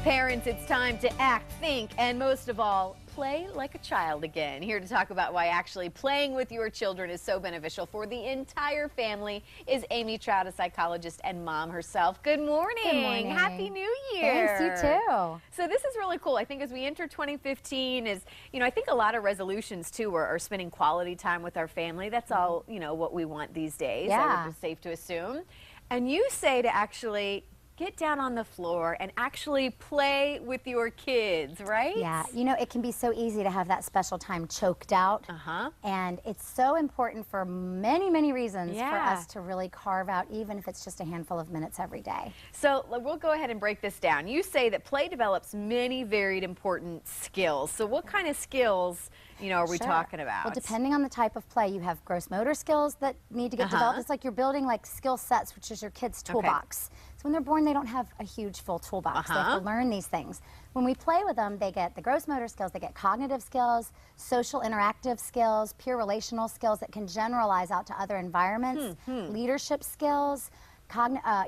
Parents, it's time to act, think, and most of all, play like a child again. Here to talk about why actually playing with your children is so beneficial for the entire family is Amy Trout, a psychologist and mom herself. Good morning. Good morning. Happy New Year. Thanks, you too. So this is really cool. I think as we enter 2015 I think a lot of resolutions too are spending quality time with our family. That's all, what we want these days. Yeah. I would be safe to assume. And you say to actually get down on the floor and actually play with your kids, right? Yeah, it can be so easy to have that special time choked out. And it's so important for many, many reasons for us to really carve out, even if it's just a handful of minutes every day. So we'll go ahead and break this down. You say that play develops many varied important skills. So what kind of skills, are we talking about? Well, depending on the type of play, you have gross motor skills that need to get developed. It's like you're building like skill sets, which is your kid's toolbox. So when they're born, they don't have a huge full toolbox. They have to learn these things. When we play with them, they get the gross motor skills, they get cognitive skills, social interactive skills, peer relational skills that can generalize out to other environments, leadership skills,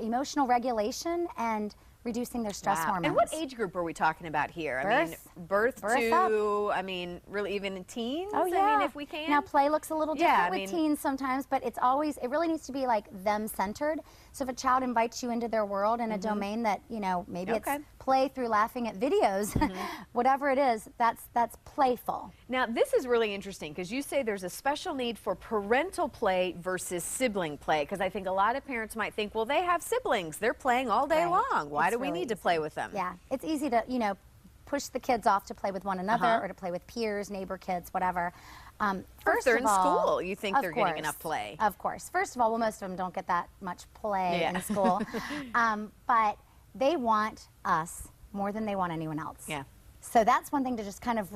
emotional regulation, and reducing their stress hormones. And what age group are we talking about here? Birth to, really even teens? Oh, yeah. If we can. Now, play looks a little different with teens sometimes, but it really needs to be like them-centered. So if a child invites you into their world in a domain that, maybe it's play through laughing at videos, whatever it is, that's playful. Now, this is really interesting because you say there's a special need for parental play versus sibling play, because I think a lot of parents might think, well, they have siblings. They're playing all day long. Why do we need to play with them? Yeah, it's easy to, push the kids off to play with one another or to play with peers, neighbor kids, whatever. First, they're in school. You think they're getting enough play. Of course. First of all, most of them don't get that much play in school. But they want us more than they want anyone else. Yeah. So that's one thing to just kind of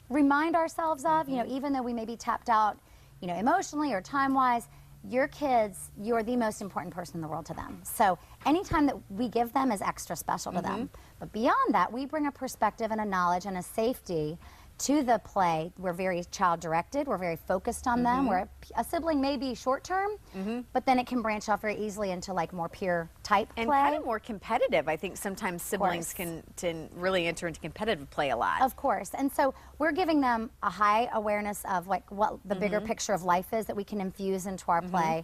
remind ourselves of, even though we may be tapped out, emotionally or time-wise, your kids, you're the most important person in the world to them. So anytime that we give them is extra special to them. But beyond that, we bring a perspective and a knowledge and a safety to the play. We're very child-directed. We're very focused on them. Where a sibling may be short-term, but then it can branch off very easily into like more peer-type play. And kind of more competitive. I think sometimes siblings can really enter into competitive play a lot. Of course. And so we're giving them a high awareness of like what the bigger picture of life is that we can infuse into our play.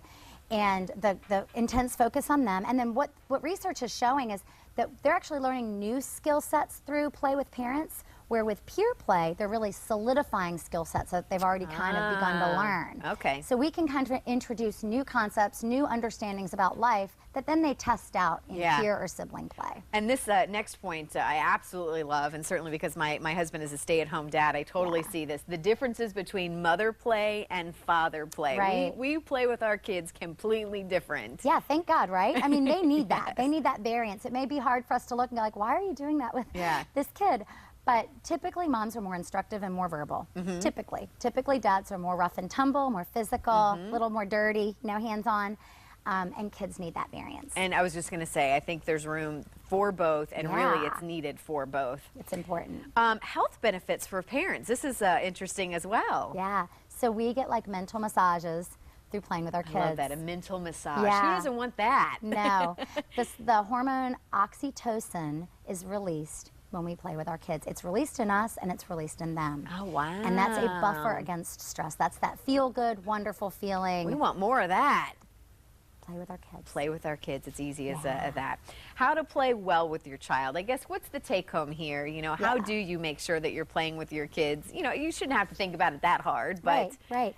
And the intense focus on them. And then what research is showing is that they're actually learning new skill sets through play with parents, where with peer play, they're really solidifying skill sets that they've already kind of begun to learn. Okay. So we can kind of introduce new concepts, new understandings about life that then they test out in peer or sibling play. And this next point I absolutely love, and certainly because my husband is a stay-at-home dad, I totally see this. The differences between mother play and father play. Right. We play with our kids completely different. Yeah, thank God, right? I mean, they need that. They need that variance. It may be hard for us to look and go like, why are you doing that with this kid? But typically, moms are more instructive and more verbal. Typically, dads are more rough and tumble, more physical, a little more dirty, hands-on. And kids need that variance. And I was just going to say, I think there's room for both, and really it's needed for both. It's important. Health benefits for parents. This is interesting as well. Yeah. So we get like mental massages through playing with our kids. I love that, a mental massage. Yeah. Who doesn't want that? No. The hormone oxytocin is released when we play with our kids. It's released in us and it's released in them. Oh, wow. And that's a buffer against stress. That's that feel-good, wonderful feeling. We want more of that. Play with our kids. Play with our kids. It's easy as that. How to play well with your child. I guess what's the take home here? How do you make sure that you're playing with your kids? You shouldn't have to think about it that hard, but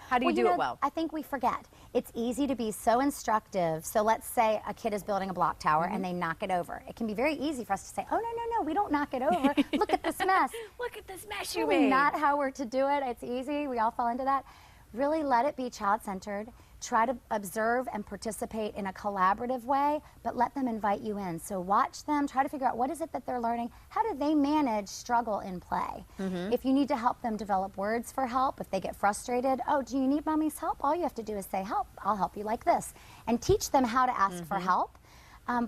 how do you do it well? I think we forget. It's easy to be so instructive. So let's say a kid is building a block tower and they knock it over. It can be very easy for us to say, oh, no, we don't knock it over. Look at this mess. Look at this mess you made. Not how we're to do it. It's easy. We all fall into that. Really let it be child-centered. Try to observe and participate in a collaborative way, but let them invite you in. So watch them, try to figure out what is it that they're learning, how do they manage struggle in play. If you need to help them develop words for help, if they get frustrated, oh, do you need mommy's help? All you have to do is say, help, I'll help you like this. And teach them how to ask for help.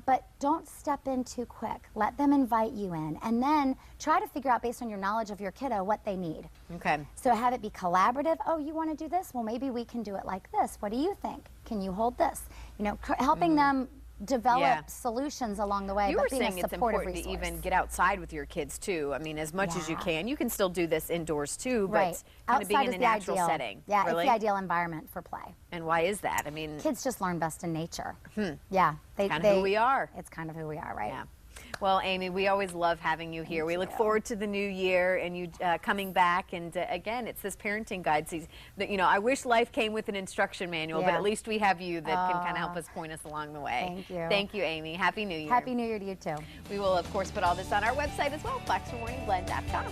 But don't step in too quick. Let them invite you in. And then try to figure out, based on your knowledge of your kiddo, what they need. Okay. So have it be collaborative. Oh, you want to do this? Well, maybe we can do it like this. What do you think? Can you hold this? You know, helping them develop solutions along the way. You but were being saying a it's supportive important to resource. even get outside with your kids too. I mean, as much as you Yeah. can. You can still do this indoors too, but Right. kind of being Outside in is a the natural ideal. setting. Yeah, Really? it's the ideal environment for play. And why is that? I mean, Kids just learn best in nature. Yeah. kind of who we are. It's kind of who we are, right? Yeah. Well, Amy, we always love having you here. We look forward to the new year and you coming back. And again, it's this parenting guide season. You know, I wish life came with an instruction manual, but Yeah. at least we have you that can kind of help us point us along the way. Thank you. Thank you, Amy. Happy New Year. Happy New Year to you too. We will, of course, put all this on our website as well, fox4morningblend.com.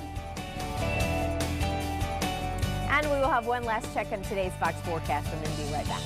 And we will have one last check on today's Fox forecast, and then be right back.